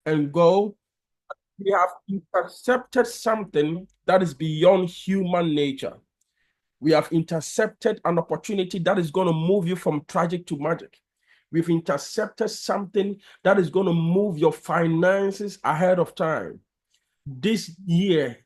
and go. We have intercepted something that is beyond human nature. We have intercepted an opportunity that is going to move you from tragic to magic. We've intercepted something that is going to move your finances ahead of time. This year,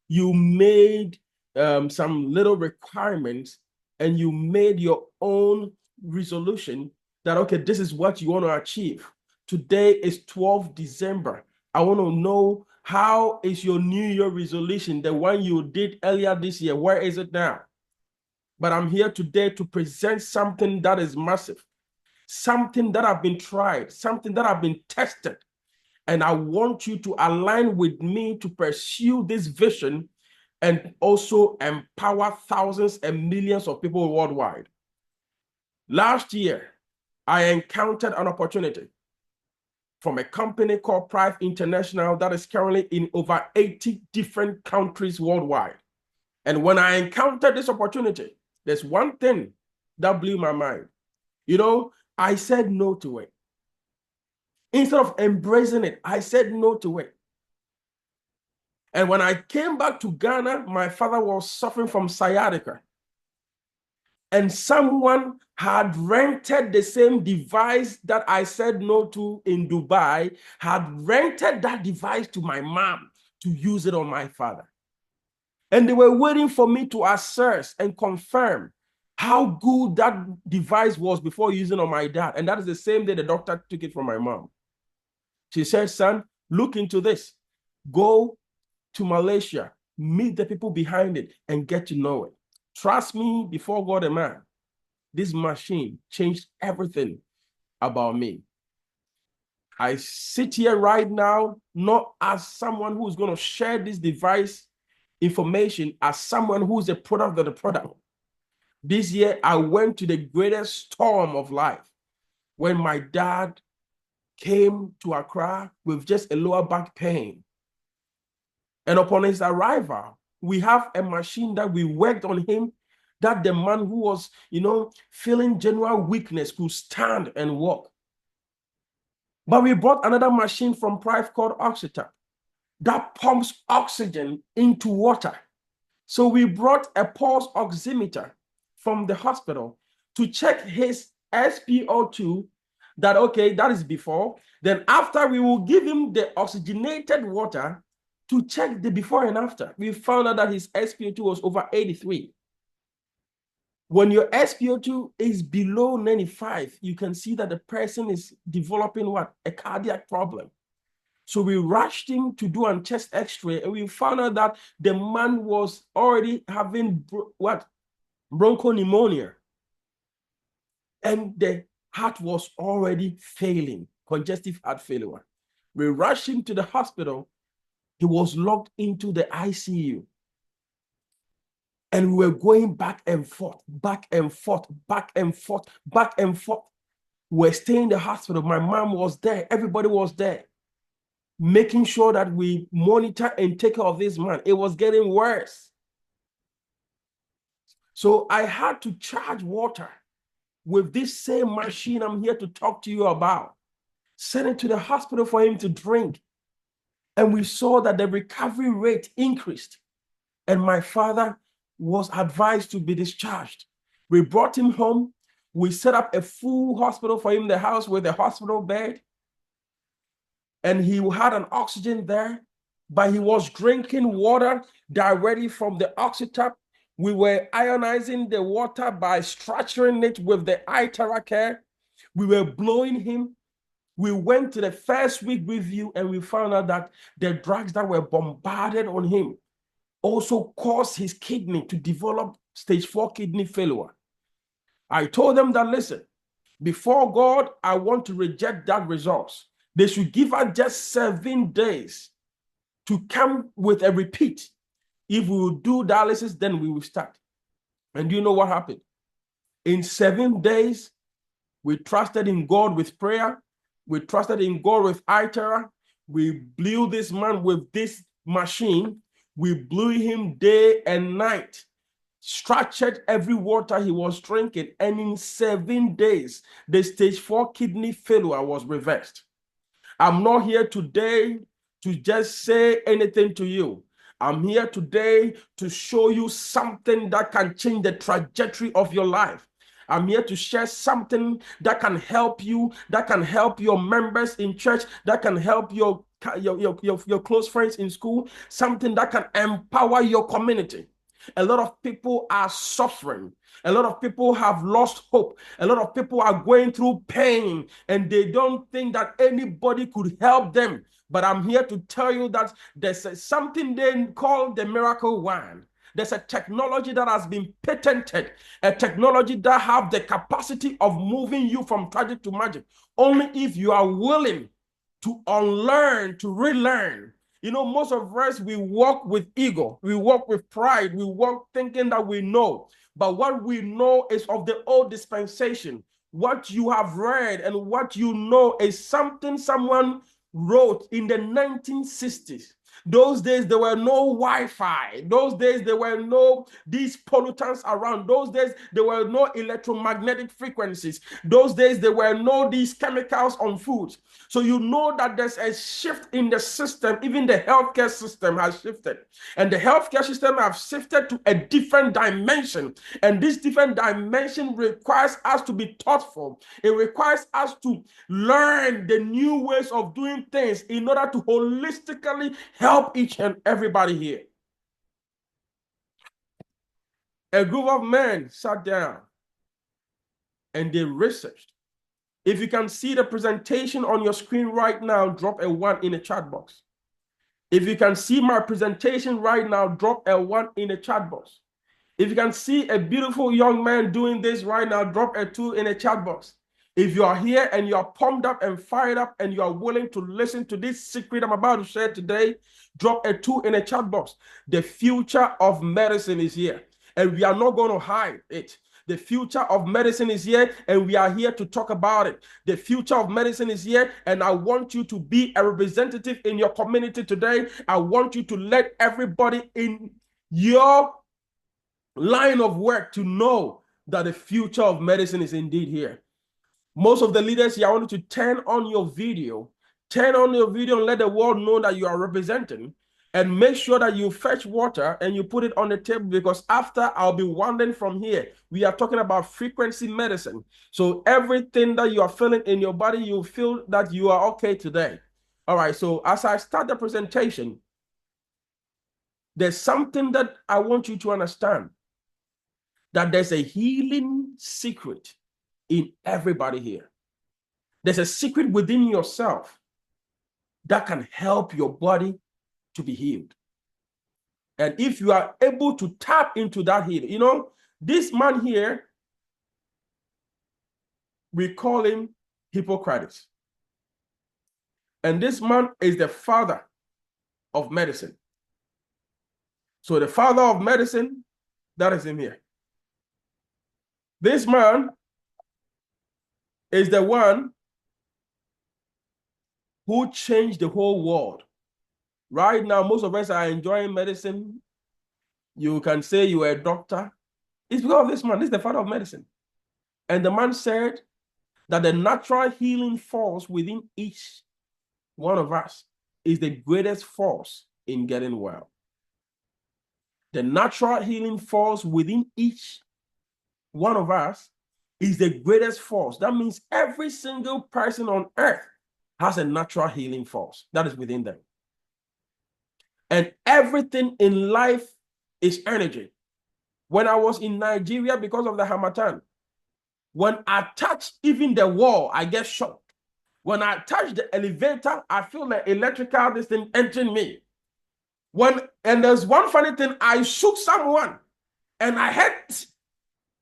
you made some little requirements and you made your own resolution that, okay, this is what you want to achieve. Today is 12th December. I want to know, how is your New Year resolution, the one you did earlier this year? Where is it now? But I'm here today to present something that is massive, something that have been tried, something that have been tested. And I want you to align with me to pursue this vision and also empower thousands and millions of people worldwide. Last year, I encountered an opportunity from a company called Prife International that is currently in over 80 different countries worldwide. And when I encountered this opportunity, there's one thing that blew my mind. You know, I said no to it. Instead of embracing it, I said no to it. And when I came back to Ghana, my father was suffering from sciatica. And someone had rented the same device that I said no to in Dubai, had rented that device to my mom to use it on my father. And they were waiting for me to assess and confirm how good that device was before using on my dad. And that is the same day the doctor took it from my mom. She said, son, look into this. Go to Malaysia, meet the people behind it, and get to know it. Trust me, before God and man, this machine changed everything about me. I sit here right now, not as someone who's going to share this device information, as someone who's a product of the product. This year, I went to the greatest storm of life when my dad came to Accra with just a lower back pain. And upon his arrival, we have a machine that we worked on him, that the man who was, feeling general weakness could stand and walk. But we brought another machine from Prife called Oxytap that pumps oxygen into water. So we brought a pulse oximeter from the hospital to check his SpO2, that, okay, that is before. Then after, we will give him the oxygenated water to check the before and after. We found out that his SpO2 was over 83. When your SpO2 is below 95, you can see that the person is developing what? A cardiac problem. So we rushed him to do a chest x-ray, and we found out that the man was already having bronchopneumonia. And the heart was already failing, congestive heart failure. We rushed him to the hospital. He was locked into the ICU. And we were going back and forth, back and forth, back and forth, back and forth. We were staying in the hospital. My mom was there. Everybody was there, making sure that we monitor and take care of this man. It was getting worse. So I had to charge water with this same machine I'm here to talk to you about. Send it to the hospital for him to drink. And we saw that the recovery rate increased. And my father was advised to be discharged. We brought him home. We set up a full hospital for him in the house with a hospital bed. And he had an oxygen there, but he was drinking water directly from the Oxytap. We were ionizing the water by structuring it with the iTeraCare. We were blowing him. We went to the first week review and we found out that the drugs that were bombarded on him also caused his kidney to develop stage 4 kidney failure. I told them that, listen, before God, I want to reject that results. They should give us just 7 days to come with a repeat. If we will do dialysis, then we will start. And do you know what happened? In 7 days, we trusted in God with prayer. We trusted in God with iTera. We blew this man with this machine. We blew him day and night, structured every water he was drinking, and in 7 days, the stage 4 kidney failure was reversed. I'm not here today to just say anything to you. I'm here today to show you something that can change the trajectory of your life. I'm here to share something that can help you, that can help your members in church, that can help your close friends in school, something that can empower your community. A lot of people are suffering. A lot of people have lost hope. A lot of people are going through pain and they don't think that anybody could help them. But I'm here to tell you that there's something they call the miracle wand. There's a technology that has been patented, a technology that have the capacity of moving you from tragic to magic. Only if you are willing to unlearn, to relearn. You know, most of us, we walk with ego, we walk with pride, we walk thinking that we know. But what we know is of the old dispensation. What you have read and what you know is something someone wrote in the 1960s. Those days, there were no Wi-Fi. Those days, there were no these pollutants around. Those days, there were no electromagnetic frequencies. Those days, there were no these chemicals on foods. So you know that there's a shift in the system. Even the healthcare system has shifted. And the healthcare system has shifted to a different dimension. And this different dimension requires us to be thoughtful. It requires us to learn the new ways of doing things in order to holistically help each and everybody here. A group of men sat down and they researched. If you can see the presentation on your screen right now, drop a 1 in the chat box. If you can see my presentation right now, drop a 1 in the chat box. If you can see a beautiful young man doing this right now, drop a 2 in the chat box. If you are here and you are pumped up and fired up and you are willing to listen to this secret I'm about to share today, drop a 2 in the chat box. The future of medicine is here, and we are not going to hide it. The future of medicine is here, and we are here to talk about it. The future of medicine is here, and I want you to be a representative in your community today. I want you to let everybody in your line of work to know that the future of medicine is indeed here. Most of the leaders here, I want you to turn on your video and let the world know that you are representing, and make sure that you fetch water and you put it on the table, because after I'll be wandering from here. We are talking about frequency medicine. So everything that you are feeling in your body, you feel that you are okay today. All right, so as I start the presentation, there's something that I want you to understand, that there's a healing secret in everybody here. There's a secret within yourself that can help your body to be healed. And if you are able to tap into that healing, you know, this man here, we call him Hippocrates. And this man is the father of medicine. So the father of medicine, that is him here. This man is the one who changed the whole world. Right now, most of us are enjoying medicine. You can say you are a doctor. It's because of this man. This is the father of medicine. And the man said that the natural healing force within each one of us is the greatest force in getting well. The natural healing force within each one of us is the greatest force. That means every single person on earth has a natural healing force that is within them. And everything in life is energy. When I was in Nigeria, because of the Harmattan, when I touch even the wall, I get shocked. When I touch the elevator, I feel like electrical this thing entering me. And there's one funny thing, I shook someone and I had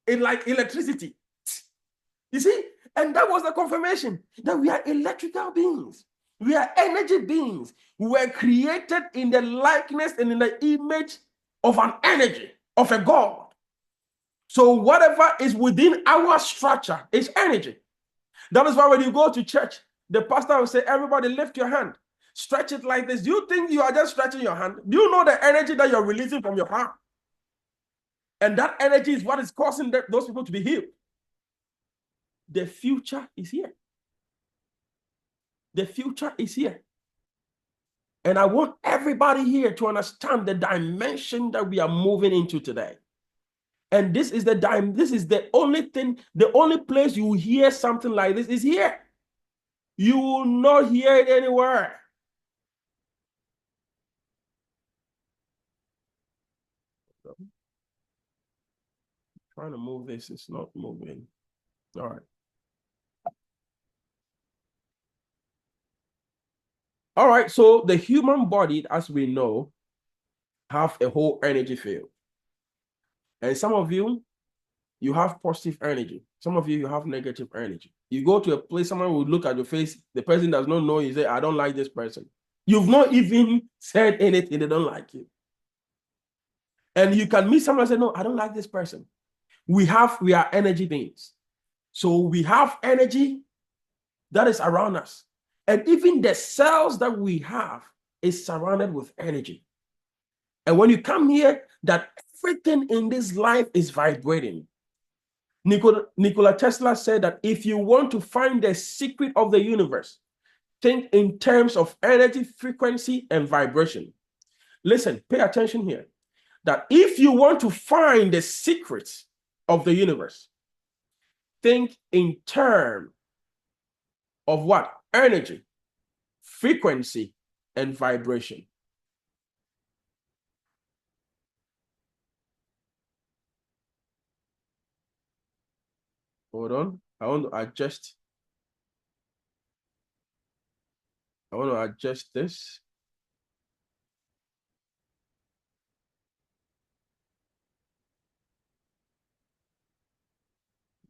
it like electricity. You see? And that was the confirmation that we are electrical beings. We are energy beings. We were created in the likeness and in the image of an energy, of a God. So whatever is within our structure is energy. That is why when you go to church, the pastor will say, everybody lift your hand. Stretch it like this. Do you think you are just stretching your hand? Do you know the energy that you're releasing from your hand? And that energy is what is causing those people to be healed. The future is here. The future is here. And I want everybody here to understand the dimension that we are moving into today. And this is the only thing, the only place you will hear something like this is here. You will not hear it anywhere. Trying to move this, it's not moving. All right. All right, so the human body, as we know, have a whole energy field. And some of you have positive energy. Some of you have negative energy. You go to a place, someone will look at your face, the person does not know you, say, I don't like this person. You've not even said anything, they don't like you. And you can meet someone and say, no, I don't like this person. We are energy beings. So we have energy that is around us. And even the cells that we have is surrounded with energy. And when you come here, that everything in this life is vibrating. Nikola Tesla said that if you want to find the secret of the universe, think in terms of energy, frequency, and vibration. Listen, pay attention here. That if you want to find the secrets of the universe, think in terms of what? Energy, frequency, and vibration. Hold on. I want to adjust this.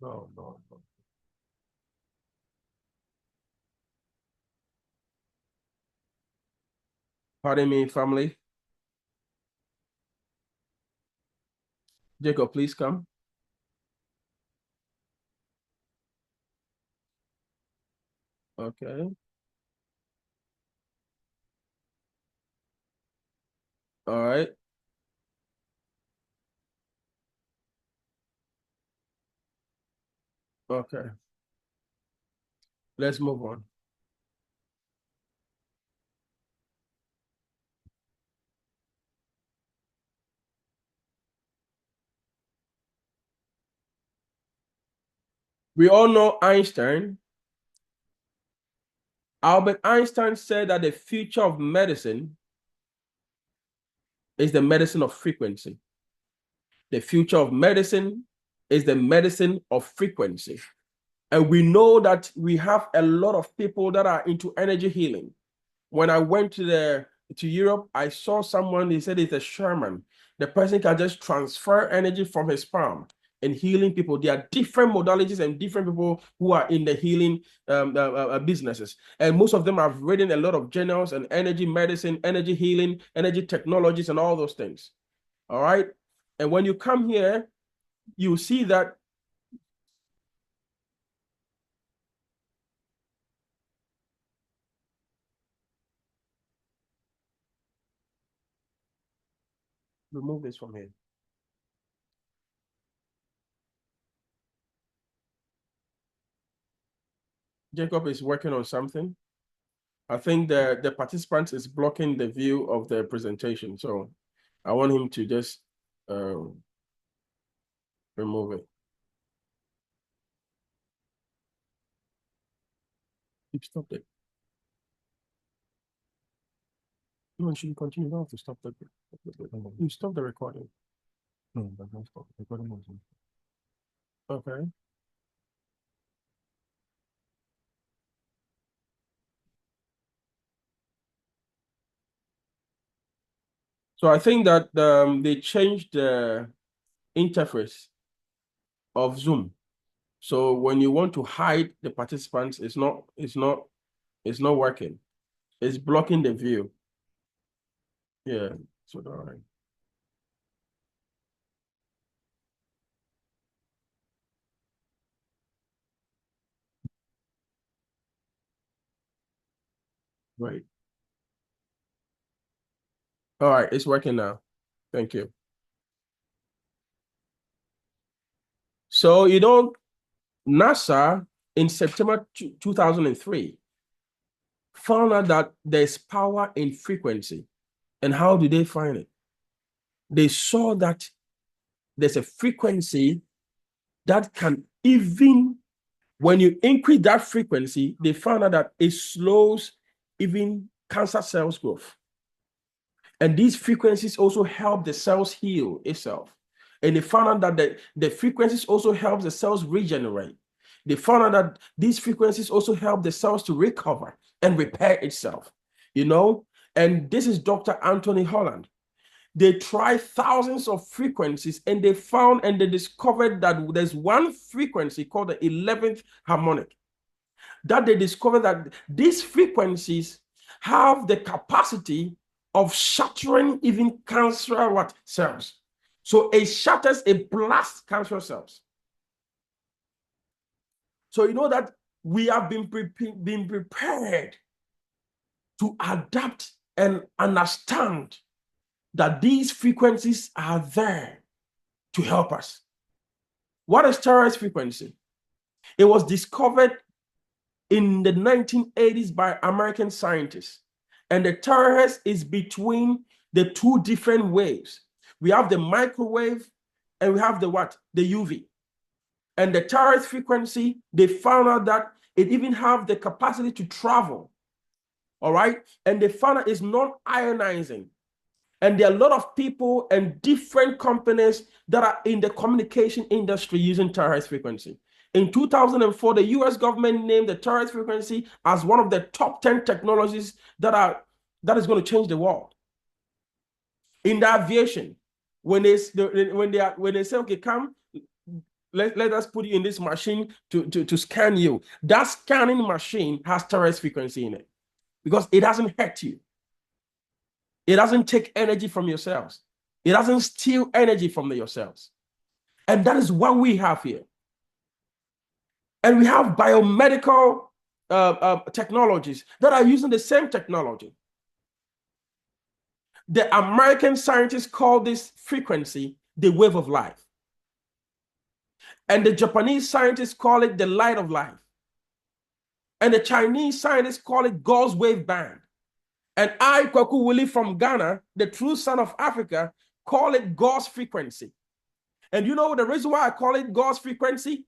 No. Pardon me, family. Jacob, please come. Okay. All right. Okay. Let's move on. We all know Einstein. Albert Einstein said that the future of medicine is the medicine of frequency. The future of medicine is the medicine of frequency. And we know that we have a lot of people that are into energy healing. When I went to Europe, I saw someone, he said it's a shaman. The person can just transfer energy from his palm and healing people. There are different modalities and different people who are in the healing businesses. And most of them have written a lot of journals and energy medicine, energy healing, energy technologies, and all those things. All right. And when you come here, you see that remove this from here. Jacob is working on something. I think the participant is blocking the view of the presentation. So I want him to just remove it. You stopped it. No, should you continue? You don't have to stop that. You stop the recording. No, but don't stop. Recording was okay. So I think that they changed the interface of Zoom. So when you want to hide the participants, it's not working. It's blocking the view. Yeah. So all right. Right. All right, it's working now. Thank you. So NASA in September 2003 found out that there's power in frequency. And how did they find it? They saw that there's a frequency that can, even when you increase that frequency, they found out that it slows even cancer cells growth. And these frequencies also help the cells heal itself. And they found out that the frequencies also help the cells regenerate. They found out that these frequencies also help the cells to recover and repair itself, you know? And this is Dr. Anthony Holland. They tried thousands of frequencies and they found and they discovered that there's one frequency called the 11th harmonic, that they discovered that these frequencies have the capacity of shattering even cancer cells. So it shatters, it blasts cancer cells. So you know that we have been prepared to adapt and understand that these frequencies are there to help us. What is Terahertz frequency? It was discovered in the 1980s by American scientists. And the terahertz is between the two different waves. We have the microwave and we have the what? The UV. And the terahertz frequency, they found out that it even have the capacity to travel. All right. And they found out it's non-ionizing. And there are a lot of people and different companies that are in the communication industry using terahertz frequency. In 2004, the US government named the terahertz frequency as one of the top 10 technologies that is going to change the world. In the aviation, when they say, okay, come, let us put you in this machine to scan you. That scanning machine has terahertz frequency in it because it doesn't hurt you. It doesn't take energy from your cells. It doesn't steal energy from your cells. And that is what we have here. And we have biomedical technologies that are using the same technology. The American scientists call this frequency the wave of life. And the Japanese scientists call it the light of life. And the Chinese scientists call it God's wave band. And I, Kwaku Willie from Ghana, the true son of Africa, call it God's frequency. And you know the reason why I call it God's frequency?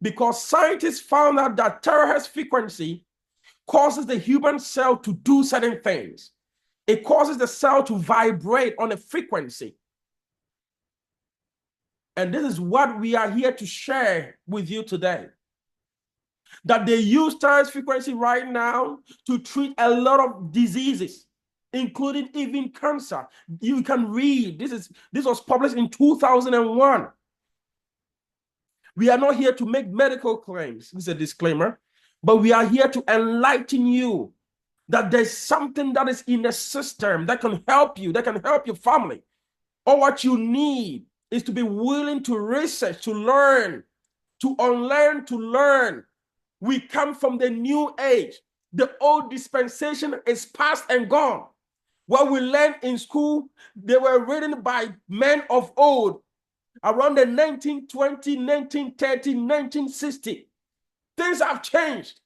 Because scientists found out that terahertz frequency causes the human cell to do certain things. It causes the cell to vibrate on a frequency. And this is what we are here to share with you today. That they use terahertz frequency right now to treat a lot of diseases, including even cancer. You can read, this was published in 2001. We are not here to make medical claims. This is a disclaimer. But we are here to enlighten you that there's something that is in the system that can help you, that can help your family. All what you need is to be willing to research, to learn, to unlearn, to learn. We come from the new age. The old dispensation is past and gone. What we learned in school, they were written by men of old around the 1920, 1930, 1960. Things have changed.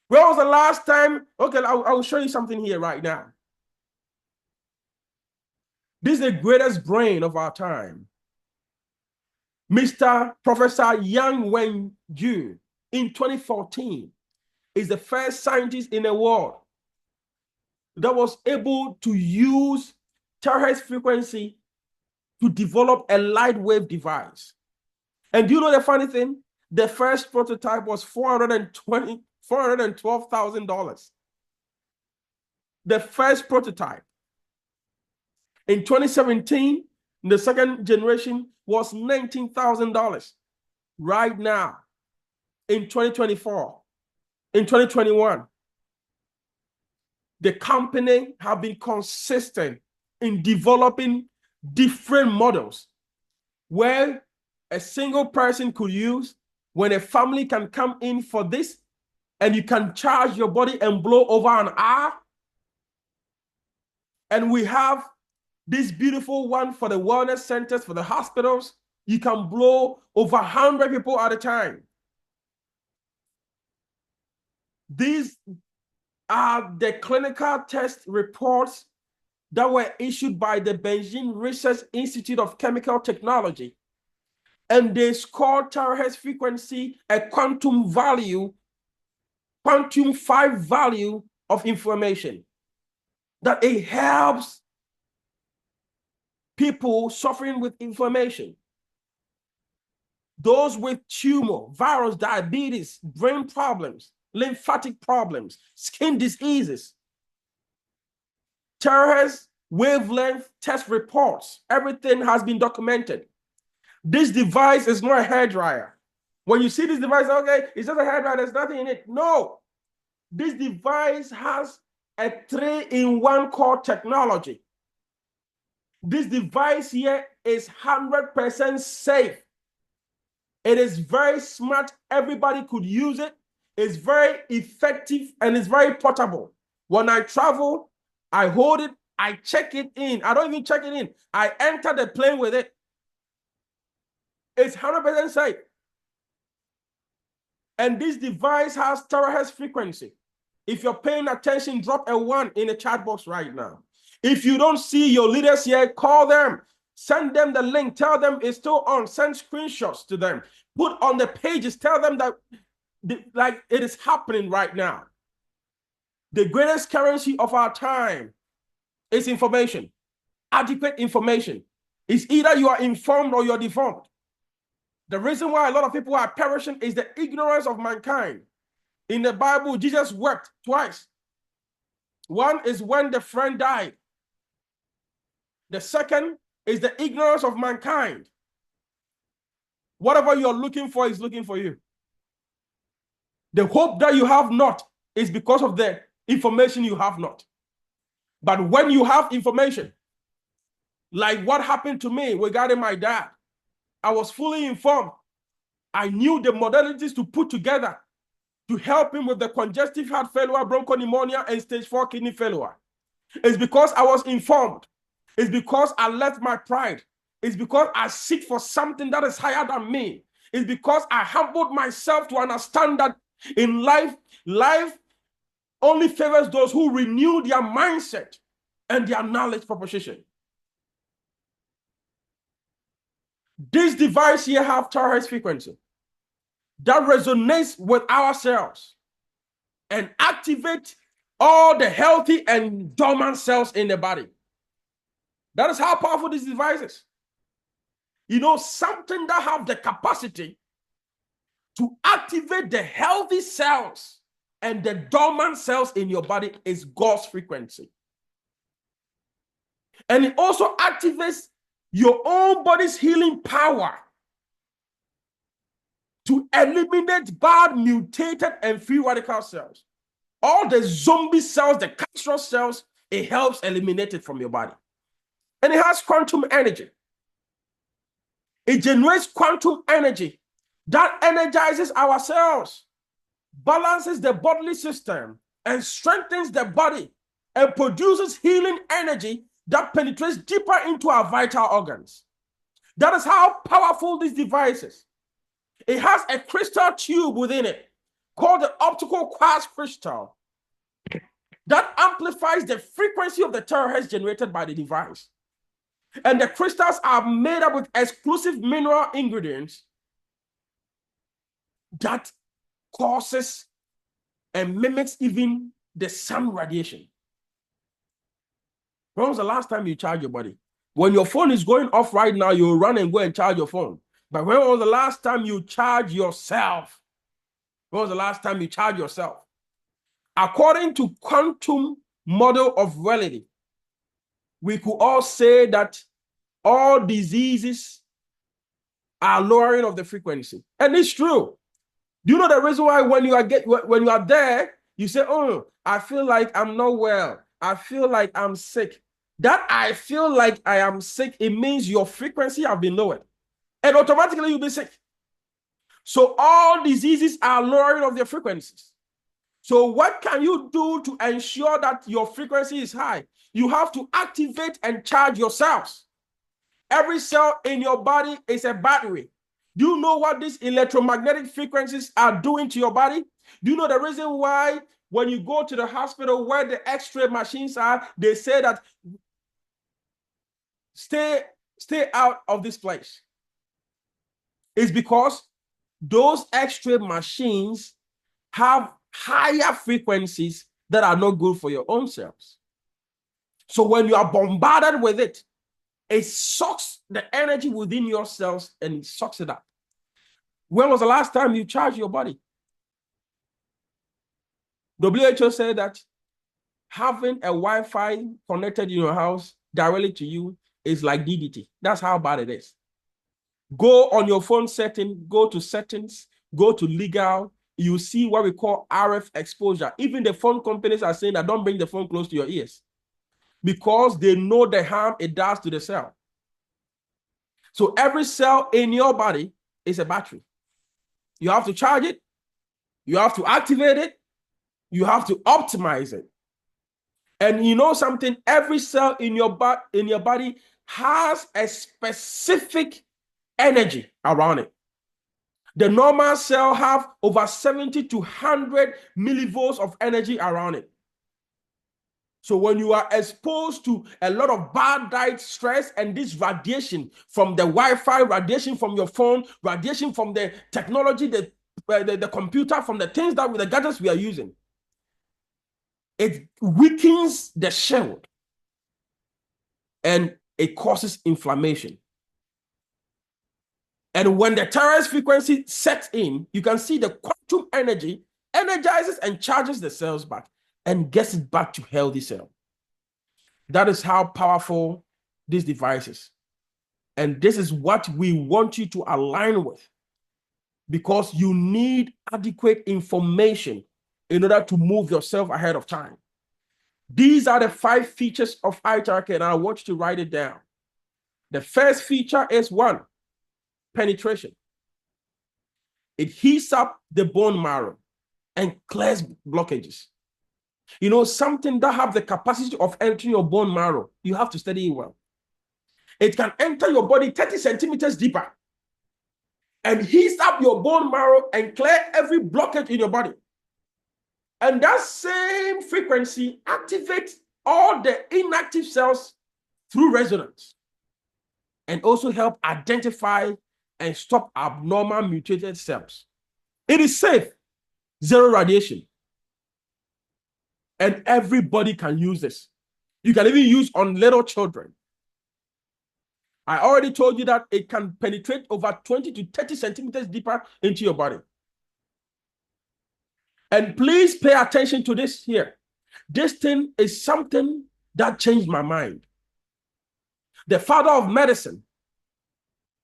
When was the last time? Okay, I will show you something here right now. This is the greatest brain of our time. Mr. Professor Yang Wenju in 2014 is the first scientist in the world that was able to use terahertz frequency to develop a light wave device. And do you know the funny thing? The first prototype was $412,000. The first prototype. In 2017, the second generation was $19,000. Right now, in 2024, in 2021, the company have been consistent in developing different models where a single person could use, when a family can come in for this, and you can charge your body and blow over an hour. And we have this beautiful one for the wellness centers, for the hospitals. You can blow over 100 people at a time. These are the clinical test reports that were issued by the Beijing Research Institute of Chemical Technology. And they scored terahertz frequency a quantum 5 value of information, that it helps people suffering with inflammation, those with tumor, virus, diabetes, brain problems, lymphatic problems, skin diseases. Terahertz wavelength test reports, everything has been documented. This device is not a hairdryer. When you see this device, okay, it's just a hairdryer, there's nothing in it. No, this device has a 3-in-1 core technology. This device here is 100% safe. It is very smart. Everybody could use it. It's very effective and it's very portable. When I travel, I hold it, I check it in. I don't even check it in. I enter the plane with it. It's 100% safe. And this device has terahertz frequency. If you're paying attention, drop a 1 in the chat box right now. If you don't see your leaders here, call them. Send them the link. Tell them it's still on. Send screenshots to them. Put on the pages. Tell them that like it is happening right now. The greatest currency of our time is information. Adequate information. It's either you are informed or you're deformed. The reason why a lot of people are perishing is the ignorance of mankind. In the Bible, Jesus wept twice. One is when the friend died. The second is the ignorance of mankind. Whatever you're looking for is looking for you. The hope that you have not is because of the information you have not. But when you have information, like what happened to me regarding my dad, I was fully informed. I knew the modalities to put together to help him with the congestive heart failure, bronchopneumonia, and stage 4 kidney failure. It's because I was informed. It's because I left my pride. It's because I seek for something that is higher than me. It's because I humbled myself to understand that in life only favors those who renew their mindset and their knowledge proposition. This device here have terahertz frequency that resonates with our cells and activate all the healthy and dormant cells in the body. That is how powerful this device is. You know, something that have the capacity to activate the healthy cells and the dormant cells in your body is God's frequency. And it also activates your own body's healing power to eliminate bad, mutated, and free radical cells. All the zombie cells, the cancerous cells, it helps eliminate it from your body. And it has quantum energy. It generates quantum energy that energizes our cells, balances the bodily system, and strengthens the body, and produces healing energy that penetrates deeper into our vital organs. That is how powerful this device is. It has a crystal tube within it called the optical quartz crystal that amplifies the frequency of the terahertz generated by the device. And the crystals are made up with exclusive mineral ingredients that causes and mimics even the sun radiation. When was the last time you charged your body? When your phone is going off right now, you'll run and go and charge your phone. But when was the last time you charged yourself? When was the last time you charged yourself? According to quantum model of reality, we could all say that all diseases are lowering of the frequency. And it's true. Do you know the reason why when you are there, you say, oh, I feel like I'm not well. I feel like I'm sick. That I feel like I am sick, it means your frequency have been lowered. And automatically you'll be sick. So all diseases are lowering of their frequencies. So what can you do to ensure that your frequency is high? You have to activate and charge your cells. Every cell in your body is a battery. Do you know what these electromagnetic frequencies are doing to your body? Do you know the reason why When you go to the hospital where the X-ray machines are, they say that stay out of this place. It's because those X-ray machines have higher frequencies that are not good for your own cells. So when you are bombarded with it, it sucks the energy within your cells and it sucks it up. When was the last time you charged your body? WHO said that having a Wi-Fi connected in your house directly to you is like DDT. That's how bad it is. Go on your phone setting, go to settings, go to legal. You see what we call RF exposure. Even the phone companies are saying that don't bring the phone close to your ears because they know the harm it does to the cell. So every cell in your body is a battery. You have to charge it. You have to activate it. You have to optimize it. And you know something? Every cell in your body has a specific energy around it. The normal cell have over 70 to 100 millivolts of energy around it. So when you are exposed to a lot of bad light stress and this radiation from the Wi-Fi, radiation from your phone, radiation from the technology, the computer, from the things that with the gadgets we are using, it weakens the shield and it causes inflammation. And when the Terahertz frequency sets in, you can see the quantum energy energizes and charges the cells back and gets it back to healthy cell. That is how powerful this device is. And this is what we want you to align with, because you need adequate information in order to move yourself ahead of time. These are the 5 features of iTeraCare, and I want you to write it down. The first feature is 1, penetration. It heats up the bone marrow and clears blockages. You know, something that have the capacity of entering your bone marrow, you have to study it well. It can enter your body 30 centimeters deeper and heats up your bone marrow and clear every blockage in your body. And that same frequency activates all the inactive cells through resonance and also help identify and stop abnormal mutated cells. It is safe, 0 radiation. And everybody can use this. You can even use on little children. I already told you that it can penetrate over 20 to 30 centimeters deeper into your body. And please pay attention to this here. This thing is something that changed my mind. The father of medicine.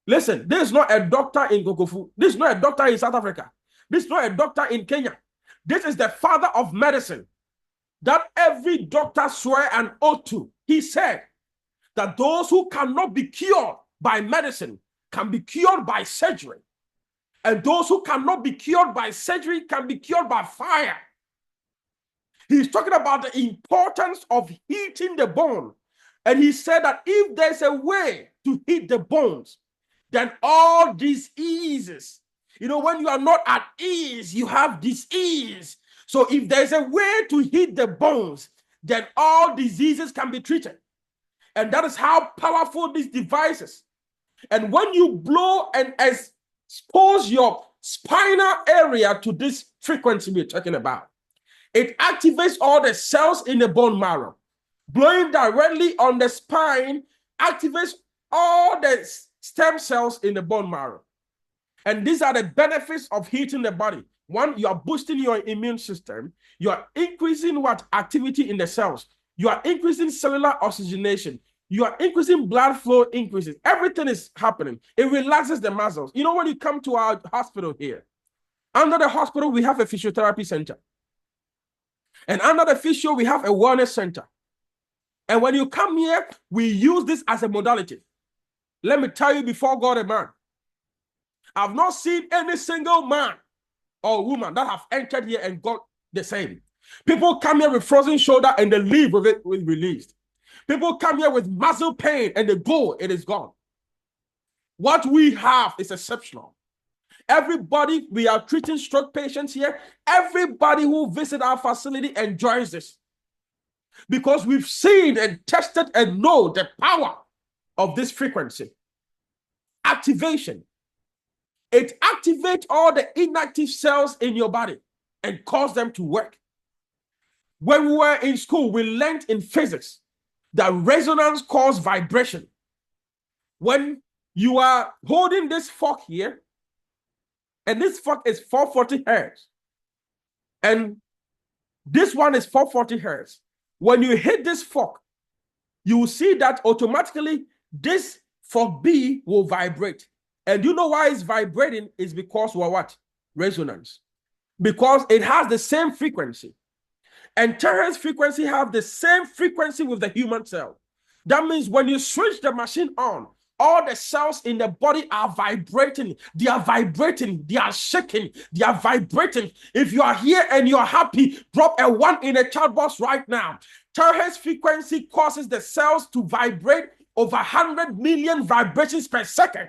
Listen, this is not a doctor in Gogofu. This is not a doctor in South Africa. This is not a doctor in Kenya. This is the father of medicine that every doctor swear an oath to. He said that those who cannot be cured by medicine can be cured by surgery. And those who cannot be cured by surgery can be cured by fire. He's talking about the importance of heating the bone. And he said that if there's a way to heat the bones, then all diseases, you know, when you are not at ease, you have disease. So if there's a way to heat the bones, then all diseases can be treated. And that is how powerful this device is. And when you blow and expose your spinal area to this frequency we're talking about, it activates all the cells in the bone marrow. Blowing directly on the spine activates all the stem cells in the bone marrow. And these are the benefits of heating the body. 1, you are boosting your immune system. You are increasing what activity in the cells. You are increasing cellular oxygenation. You are increasing blood flow increases. Everything is happening. It relaxes the muscles. You know, when you come to our hospital here, under the hospital, we have a physiotherapy center. And under the physio, we have a wellness center. And when you come here, we use this as a modality. Let me tell you before God and man, I've not seen any single man or woman that have entered here and got the same. People come here with frozen shoulder and they leave with it released. People come here with muscle pain and they go, it is gone. What we have is exceptional. Everybody, we are treating stroke patients here. Everybody who visits our facility enjoys this because we've seen and tested and know the power of this frequency. Activation. It activates all the inactive cells in your body and cause them to work. When we were in school, we learned in physics that resonance causes vibration. When you are holding this fork here, and this fork is 440 hertz, and this one is 440 hertz. When you hit this fork, you will see that automatically this fork B will vibrate. And you know why it's vibrating is because we're what? Resonance. Because it has the same frequency. And terahertz frequency have the same frequency with the human cell. That means when you switch the machine on, all the cells in the body are vibrating. They are vibrating. They are shaking. They are vibrating. If you are here and you are happy, drop a 1 in the chat box right now. Terahertz frequency causes the cells to vibrate over 100 million vibrations per second.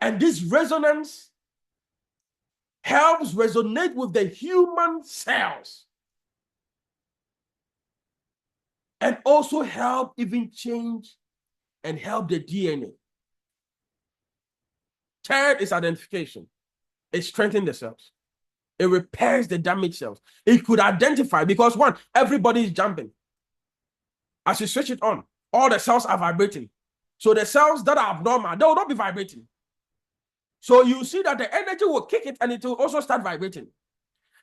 And this resonance helps resonate with the human cells. And also help even change and help the DNA. Third is identification. It strengthens the cells. It repairs the damaged cells. It could identify because one, everybody is jumping. As you switch it on, all the cells are vibrating. So the cells that are abnormal, they will not be vibrating. So you see that the energy will kick it and it will also start vibrating.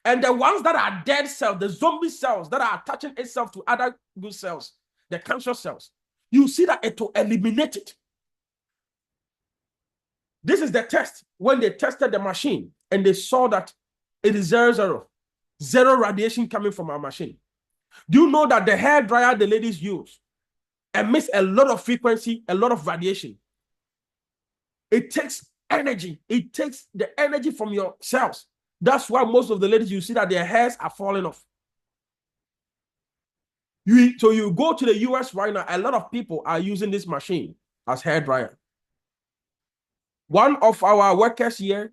And the ones that are dead cells, the zombie cells that are attaching itself to other good cells, the cancer cells, you see that it will eliminate it. This is the test. When they tested the machine and they saw that it is 0, zero radiation coming from our machine. Do you know that the hair dryer the ladies use emits a lot of frequency, a lot of radiation? It takes energy. It takes the energy from your cells. That's why most of the ladies, you see that their hairs are falling off. So you go to the US right now, a lot of people are using this machine as hair dryer. One of our workers here,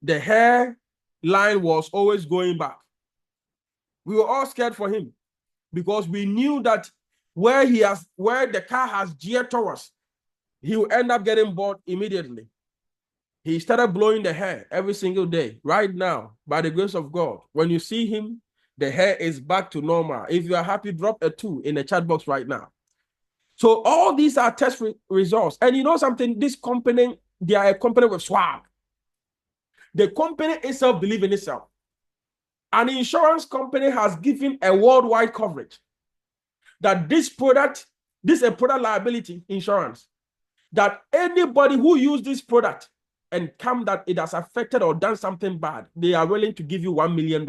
the hair line was always going back. We were all scared for him because we knew that where the car has geared towards, he will end up getting bored immediately. He started blowing the hair every single day. Right now, by the grace of God, when you see him, the hair is back to normal. If you are happy, drop a 2 in the chat box right now. So all these are test results. And you know something? This company, they are a company with swag. The company itself believes in itself. An insurance company has given a worldwide coverage that this product, this is a product liability insurance, that anybody who uses this product and come that it has affected or done something bad, they are willing to give you $1 million.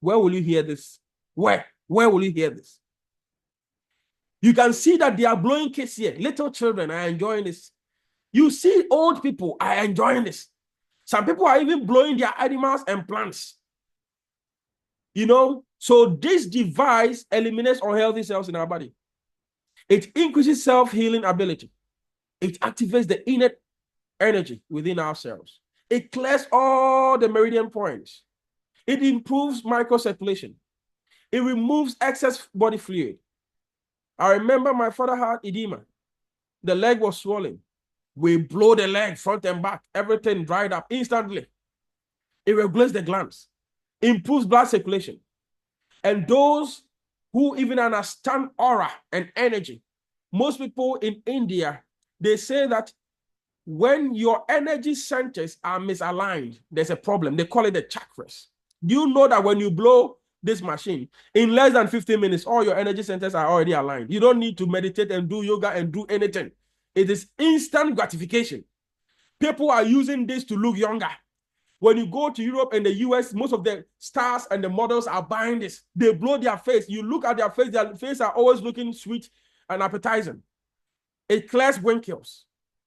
Where will you hear this? Where will you hear this? You can see that they are blowing kids here. Little children are enjoying this. You see old people are enjoying this. Some people are even blowing their animals and plants. You know, so this device eliminates unhealthy cells in our body. It increases self-healing ability. It activates the innate energy within our cells. It clears all the meridian points. It improves microcirculation. It removes excess body fluid. I remember my father had edema. The leg was swollen. We blow the leg front and back. Everything dried up instantly. It regulates the glands. Improves blood circulation. And those who even understand aura and energy, most people in India, they say that when your energy centers are misaligned, there's a problem. They call it the chakras. Do you know that when you blow this machine, in less than 15 minutes, all your energy centers are already aligned? You don't need to meditate and do yoga and do anything. It is instant gratification. People are using this to look younger. When you go to Europe and the US, most of the stars and the models are buying this. They blow their face. You look at their face are always looking sweet and appetizing. It clears wrinkles.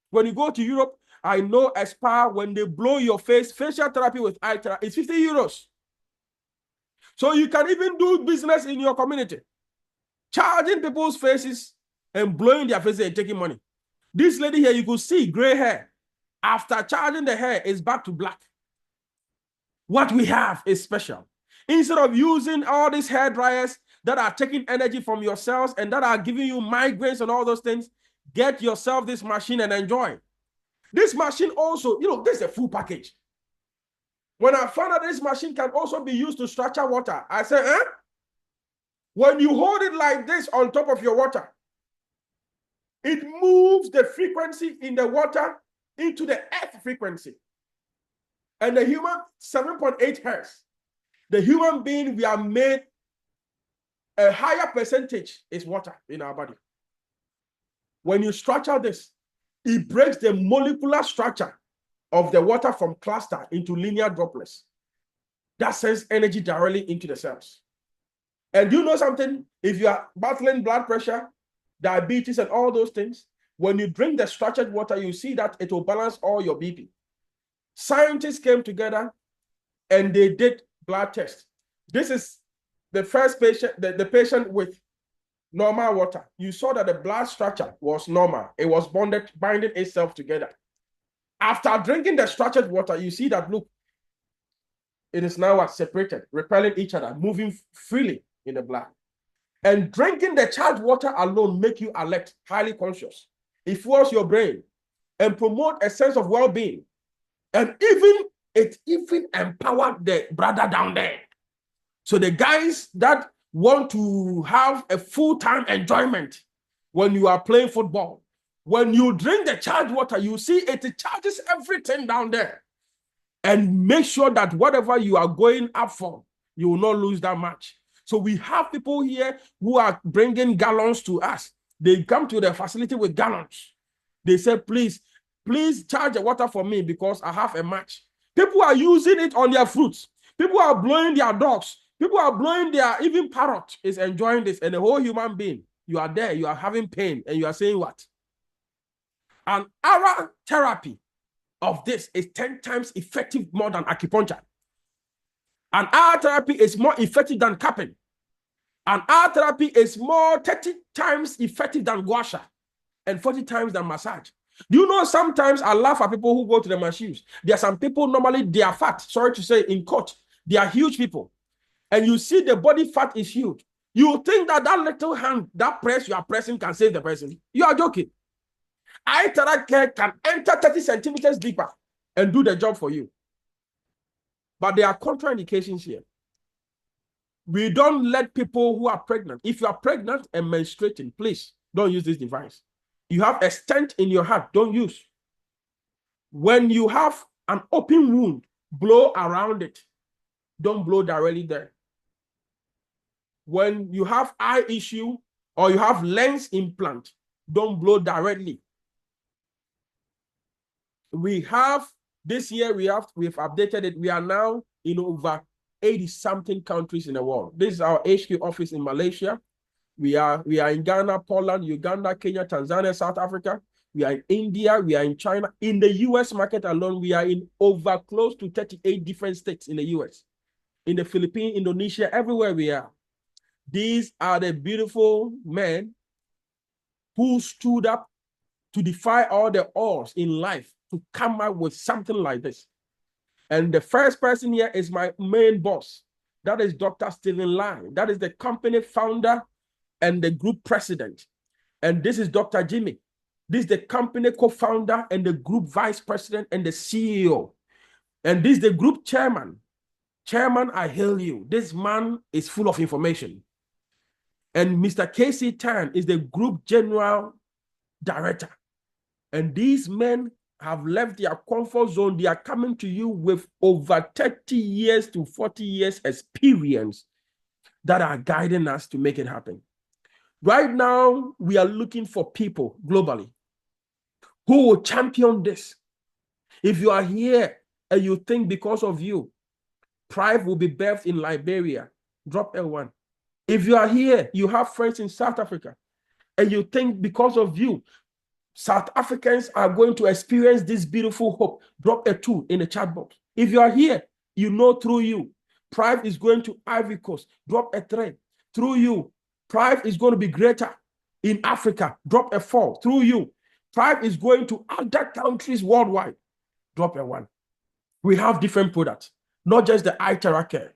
When you go to Europe, I know a spa, when they blow your face, facial therapy with iTeraCare, it's 50 euros. So you can even do business in your community, charging people's faces and blowing their faces and taking money. This lady here, you could see gray hair. After charging the hair, it's back to black. What we have is special. Instead of using all these hair dryers that are taking energy from your cells and that are giving you migraines and all those things, get yourself this machine and enjoy. This machine also, this is a full package. When I found out this machine can also be used to structure water, I said, when you hold it like this on top of your water, it moves the frequency in the water into the earth frequency. And the human, 7.8 hertz. The human being, we are made, a higher percentage is water in our body. When you structure this, it breaks the molecular structure of the water from cluster into linear droplets. That sends energy directly into the cells. And you know something? If you are battling blood pressure, diabetes, and all those things, when you drink the structured water, you see that it will balance all your BP. Scientists came together and they did blood tests. This is the first patient, the patient with normal water. You saw that the blood structure was normal. It was binding itself together. After drinking the structured water, you see that, look, it is now separated, repelling each other, moving freely in the blood. And drinking the charged water alone make you alert, highly conscious. It fuels your brain and promote a sense of well-being. And it even empowered the brother down there. So the guys that want to have a full-time enjoyment when you are playing football, when you drink the charged water, you see it charges everything down there. And make sure that whatever you are going up for, you will not lose that much. So we have people here who are bringing gallons to us. They come to the facility with gallons. They say, please charge the water for me because I have a match. People are using it on their fruits. People are blowing their dogs. People are blowing even parrot is enjoying this. And the whole human being, you are there, you are having pain, and you are saying what? And our therapy of this is 10 times effective more than acupuncture. And our therapy is more effective than cupping. And our therapy is more 30 times effective than gua sha and 40 times than massage. Do you know sometimes I laugh at people who go to the machines? There are some people, normally they are fat, sorry to say, in court. They are huge people. And you see the body fat is huge. You think that little hand, that press you are pressing can save the person. You are joking. iTeraCare can enter 30 centimeters deeper and do the job for you. But there are contraindications here. We don't let people who are pregnant. If you are pregnant and menstruating, please don't use this device. You have a stent in your heart, don't use. When you have an open wound, blow around it. Don't blow directly there. When you have eye issue or you have lens implant, don't blow directly. This year we've updated it. We are now in over 80-something countries in the world. This is our HQ office in Malaysia. We are in Ghana, Poland, Uganda, Kenya, Tanzania, South Africa. We are in India. We are in China. In the US market alone, we are in over close to 38 different states in the US. In the Philippines, Indonesia, everywhere we are. These are the beautiful men who stood up to defy all the odds in life to come up with something like this. And the first person here is my main boss. That is Dr. Stephen Lai. That is the company founder and the group president. And this is Dr. Jimmy. This is the company co-founder and the group vice president and the CEO. And this is the group chairman. Chairman, I hail you. This man is full of information. And Mr. Casey Tan is the group general director. And these men have left their comfort zone. They are coming to you with over 30 years to 40 years experience that are guiding us to make it happen. Right now, we are looking for people globally who will champion this. If you are here and you think because of you, Prife will be birthed in Liberia, drop L1. If you are here, you have friends in South Africa, and you think because of you, South Africans are going to experience this beautiful hope, drop a 2 in the chat box. If you are here, you know through you, Prife is going to Ivory Coast, drop a 3. Through you, Prife is going to be greater in Africa, drop a 4. Through you, Prife is going to other countries worldwide. Drop a one. We have different products, not just the iTeraCare.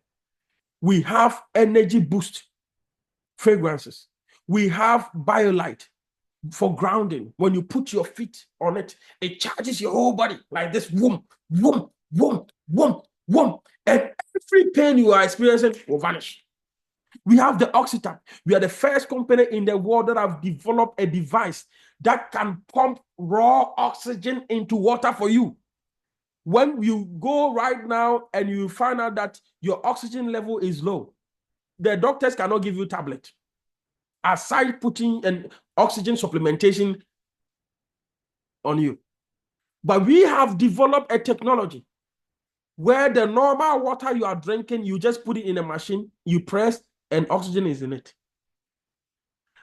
We have energy boost fragrances. We have BioLite for grounding. When you put your feet on it, it charges your whole body like this. Whoom, whoom, whoom, whoom, whoom. And every pain you are experiencing will vanish. We have the Oxytap. We are the first company in the world that have developed a device that can pump raw oxygen into water for you. When you go right now and you find out that your oxygen level is low, the doctors cannot give you tablet. Aside putting an oxygen supplementation on you. But we have developed a technology where the normal water you are drinking, you just put it in a machine, you press, and oxygen is in it.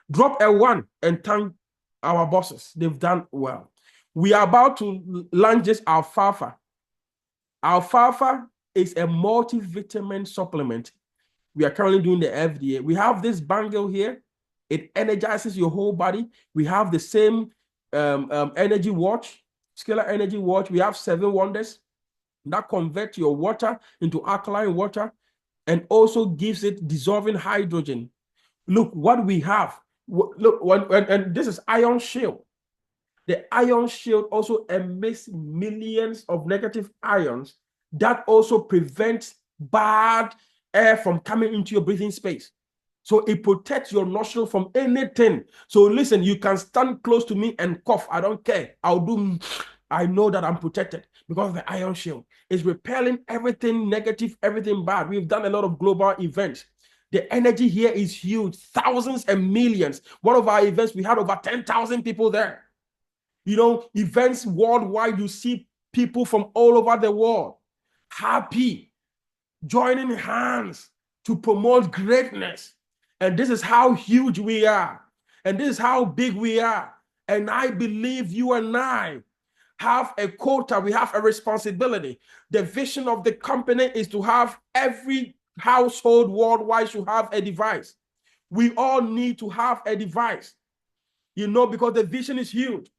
Drop a one and thank our bosses. They've done well. We are about to launch this alfalfa. Alfalfa is a multivitamin supplement. We are currently doing the FDA. We have this bangle here. It energizes your whole body. We have the same energy watch, scalar energy watch. We have 7 wonders that convert your water into alkaline water and also gives it dissolving hydrogen. Look what we have. Look, and this is ion shield. The ion shield also emits millions of negative ions that also prevents bad air from coming into your breathing space. So it protects your nostril from anything. So listen, you can stand close to me and cough. I don't care. I know that I'm protected because of the ion shield. It's repelling everything negative, everything bad. We've done a lot of global events. The energy here is huge, thousands and millions. One of our events, we had over 10,000 people there. You know, events worldwide, you see people from all over the world happy, joining hands to promote greatness. And this is how huge we are. And this is how big we are. And I believe you and I have a quota. We have a responsibility. The vision of the company is to have every household worldwide should have a device. We all need to have a device, you know, because the vision is huge.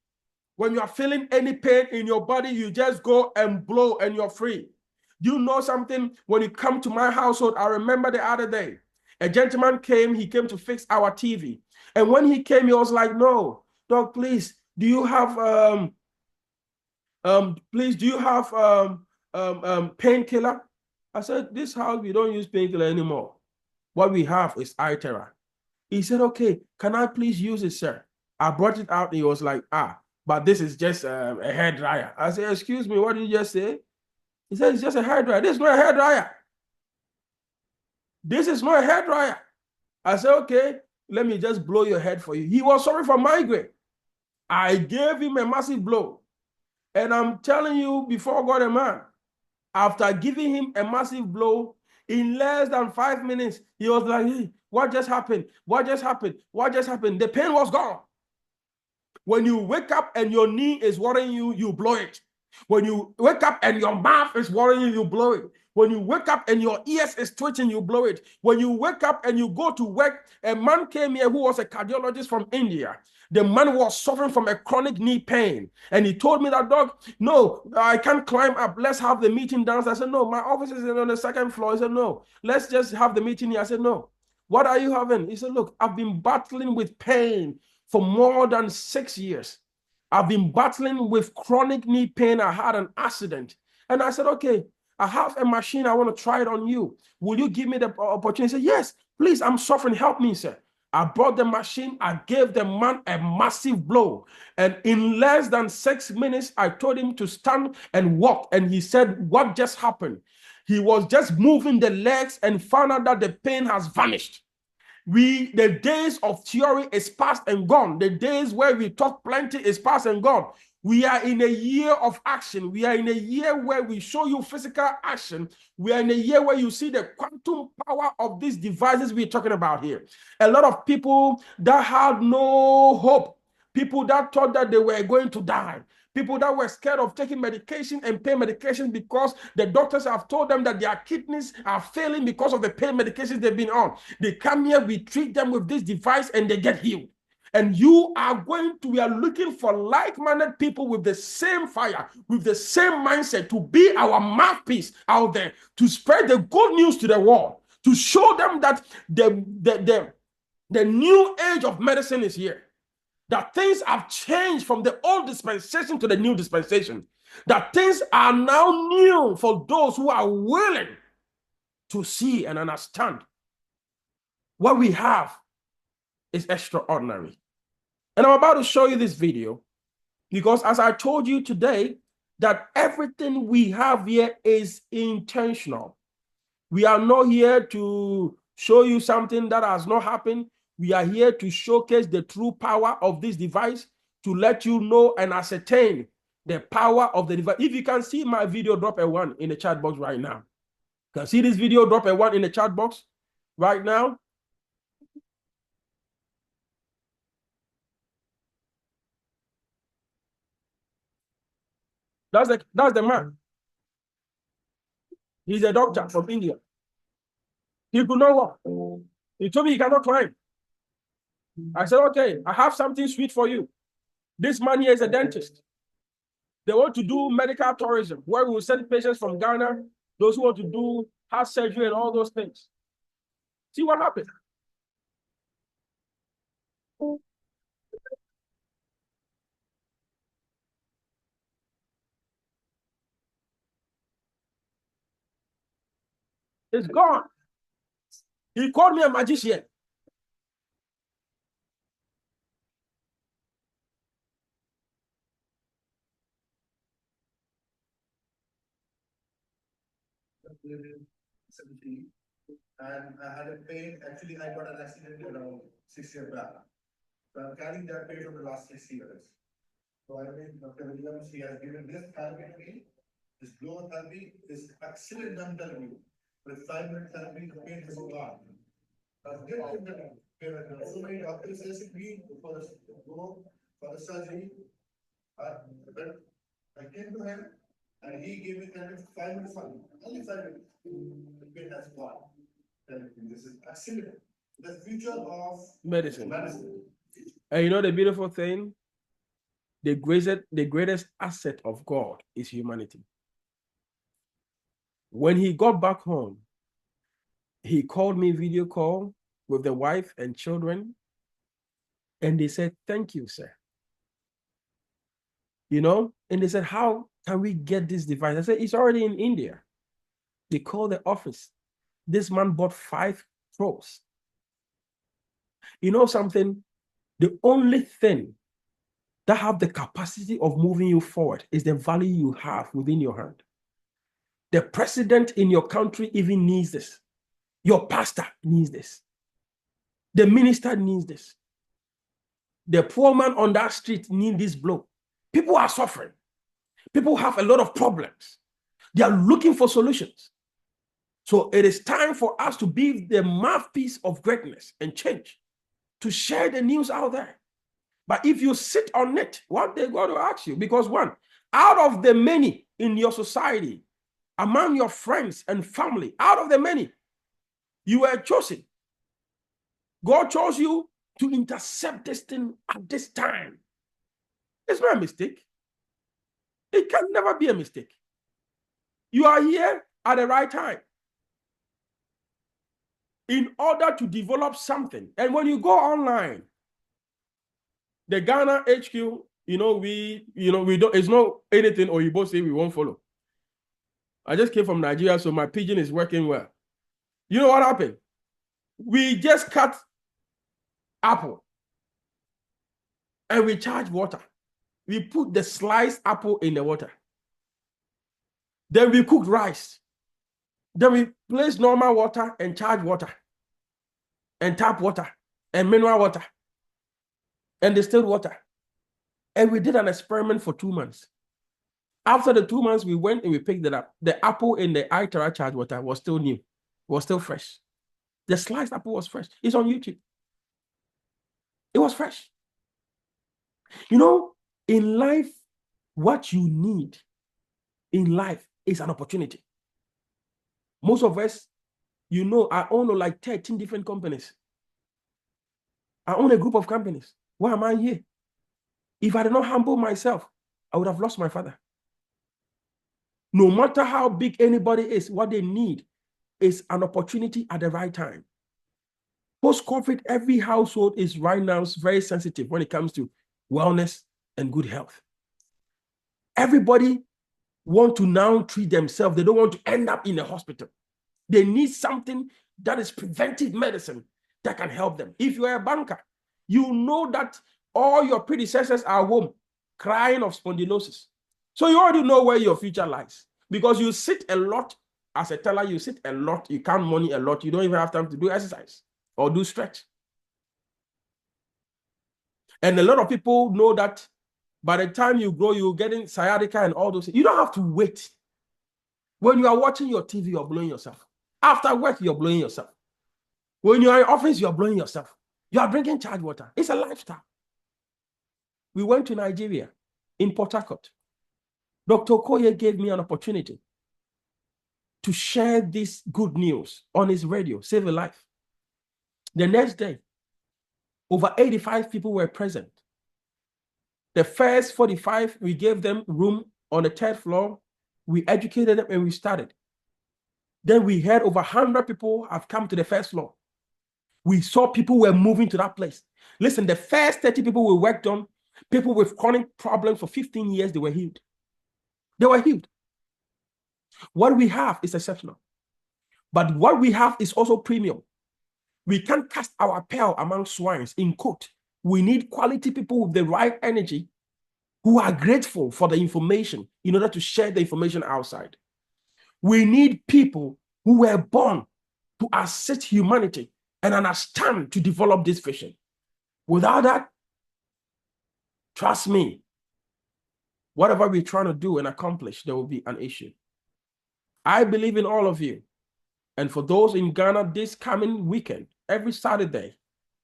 When you are feeling any pain in your body, you just go and blow and you're free. You know something? When you come to my household, I remember the other day, a gentleman came, he came to fix our TV. And when he came, he was like, no, doc, please, do you have, painkiller? I said, this house, we don't use painkiller anymore. What we have is iTeraCare. He said, okay, can I please use it, sir? I brought it out. And he was like, but this is just a hair dryer. I said, excuse me, what did you just say? He said, it's just a hair dryer. This is not a hair dryer. This is not a hair dryer. I said, okay, let me just blow your head for you. He was sorry for migraine. I gave him a massive blow. And I'm telling you, before God and man, after giving him a massive blow, in less than 5 minutes, he was like, hey, what just happened? What just happened? What just happened? The pain was gone. When you wake up and your knee is worrying you, you blow it. When you wake up and your mouth is worrying you, you blow it. When you wake up and your ears is twitching, you blow it. When you wake up and you go to work, a man came here who was a cardiologist from India. The man was suffering from a chronic knee pain. And he told me that, doc, no, I can't climb up. Let's have the meeting downstairs. I said, no, my office is on the 2nd floor. He said, no, let's just have the meeting here. I said, no. What are you having? He said, look, I've been battling with pain for more than 6 years. I've been battling with chronic knee pain. I had an accident. And I said, okay, I have a machine. I want to try it on you. Will you give me the opportunity? He said, yes, please, I'm suffering. Help me, sir. I brought the machine. I gave the man a massive blow. And in less than 6 minutes, I told him to stand and walk. And he said, what just happened? He was just moving the legs and found out that the pain has vanished. The days of theory is past and gone. The days where we talk plenty is past and gone. We are in a year of action. We are in a year where we show you physical action. We are in a year where you see the quantum power of these devices we're talking about here. A lot of people that had no hope, people that thought that they were going to die, people that were scared of taking medication and pain medication because the doctors have told them that their kidneys are failing because of the pain medications they've been on. They come here, we treat them with this device and they get healed. And we are looking for like-minded people with the same fire, with the same mindset to be our mouthpiece out there, to spread the good news to the world, to show them that the new age of medicine is here, that things have changed from the old dispensation to the new dispensation, that things are now new for those who are willing to see and understand. What we have is extraordinary. And I'm about to show you this video because, as I told you today, that everything we have here is intentional. We are not here to show you something that has not happened. We are here to showcase the true power of this device, to let you know and ascertain the power of the device. If you can see my video, drop a 1 in the chat box right now. Can see this video, drop a 1 in the chat box right now. That's the man. He's a doctor from India. He could not walk. He told me he cannot climb. I said, okay, I have something sweet for you. This man here is a dentist. They want to do medical tourism, where we will send patients from Ghana, those who want to do heart surgery and all those things. See what happened? It's gone. He called me a magician. And I had a pain. Actually, I got an accident around 6 years back. So I'm carrying that pain for the last 6 years. So I mean, Dr. Williams, he has given this therapy to me. This blow therapy is excellent, I'm telling you. With 5-minute therapy, the pain has gone. So many doctors say me for the surgery. But I came to him and he gave me 5 minutes only 5 minutes. The pain has gone. This is excellent. The future of Medicine. medicine. And you know the beautiful thing? The greatest asset of God is humanity. When he got back home, he called me video call with the wife and children, and they said, thank you, sir. You know, and they said, how can we get this device? I said, it's already in India. They called the office. This man bought 5 pros. You know something? The only thing that have the capacity of moving you forward is the value you have within your hand. The president in your country even needs this. Your pastor needs this. The minister needs this. The poor man on that street needs this blow. People are suffering. People have a lot of problems. They are looking for solutions. So it is time for us to be the mouthpiece of greatness and change, to share the news out there. But if you sit on it, what they're going to ask you, because one, out of the many in your society, among your friends and family, out of the many, you were chosen. God chose you to intercept this thing at this time. It's not a mistake. It can never be a mistake. You are here at the right time in order to develop something. And when you go online, the Ghana HQ, we don't, it's not anything or you both say we won't follow. I just came from Nigeria, so my pidgin is working well. You know what happened? We just cut apple and we charge water. We put the sliced apple in the water. Then we cook rice. Then we place normal water and charge water and tap water and mineral water and distilled water. And we did an experiment for 2 months. After the 2 months, we went and we picked it up. The apple in the iTeraCare charge water was still new, was still fresh. The sliced apple was fresh. It's on YouTube. It was fresh. You know, in life, what you need in life is an opportunity. Most of us, I own like 13 different companies. I own a group of companies. Why am I here? If I did not humble myself, I would have lost my father. No matter how big anybody is, what they need is an opportunity at the right time. Post-COVID, every household is right now very sensitive when it comes to wellness and good health. Everybody want to now treat themselves. They don't want to end up in a hospital. They need something that is preventive medicine that can help them. If you are a banker, you know that all your predecessors are home crying of spondylosis. So you already know where your future lies because you sit a lot as a teller, you sit a lot, you count money a lot, you don't even have time to do exercise or do stretch. And a lot of people know that by the time you grow, you're getting sciatica and all those things. You don't have to wait. When you are watching your TV, you're blowing yourself. After work, you're blowing yourself. When you're in office, you're blowing yourself. You are drinking charged water. It's a lifestyle. We went to Nigeria, in Port Harcourt. Dr. Okoye gave me an opportunity to share this good news on his radio, Save a Life. The next day, over 85 people were present. The first 45, we gave them room on the 3rd floor. We educated them and we started. Then we heard over 100 people have come to the 1st floor. We saw people were moving to that place. Listen, the first 30 people we worked on, people with chronic problems for 15 years, they were healed. They were healed. What we have is exceptional. But what we have is also premium. We can't cast our pearl among swines. In quote, we need quality people with the right energy who are grateful for the information in order to share the information outside. We need people who were born to assist humanity and understand to develop this vision. Without that, trust me, whatever we're trying to do and accomplish, there will be an issue. I believe in all of you. And for those in Ghana, this coming weekend, every Saturday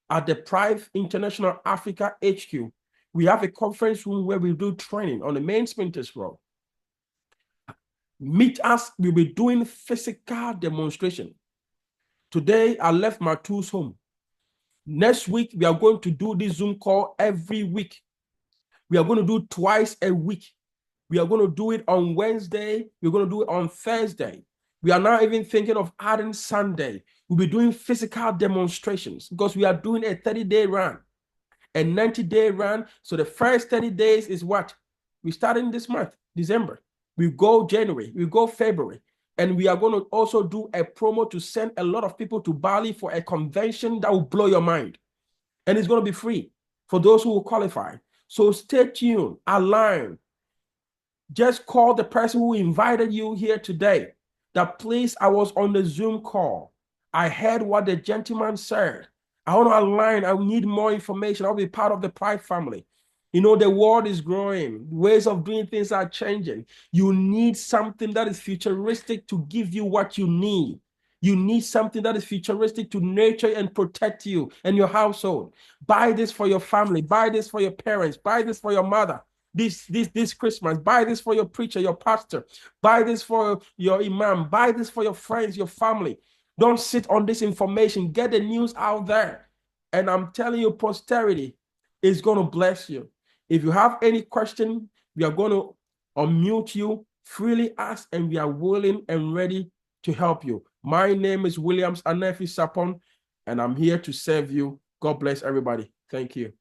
at the Prife International Africa HQ, we have a conference room where we do training on the main sprinters road. Meet us. We'll be doing physical demonstration. Today, I left my tools home. Next week, we are going to do this Zoom call every week. We are going to do twice a week. We are going to do it on Wednesday. We're going to do it on Thursday. We are now even thinking of adding Sunday. We'll be doing physical demonstrations because we are doing a 30-day run, a 90-day run. So the first 30 days is what? We're starting this month, December. We go January, we go February. And we are going to also do a promo to send a lot of people to Bali for a convention that will blow your mind. And it's going to be free for those who will qualify. So stay tuned, align. Just call the person who invited you here today. That please, I was on the Zoom call. I heard what the gentleman said. I want to align. I need more information. I'll be part of the Prife family. You know, the world is growing. Ways of doing things are changing. You need something that is futuristic to give you what you need. You need something that is futuristic to nurture and protect you and your household. Buy this for your family. Buy this for your parents. Buy this for your mother. This Christmas. Buy this for your preacher, your pastor. Buy this for your imam. Buy this for your friends, your family. Don't sit on this information. Get the news out there. And I'm telling you, posterity is going to bless you. If you have any question, we are going to unmute you, freely ask, and we are willing and ready to help you. My name is Williams Anefi Sapon, and I'm here to serve you. God bless everybody. Thank you.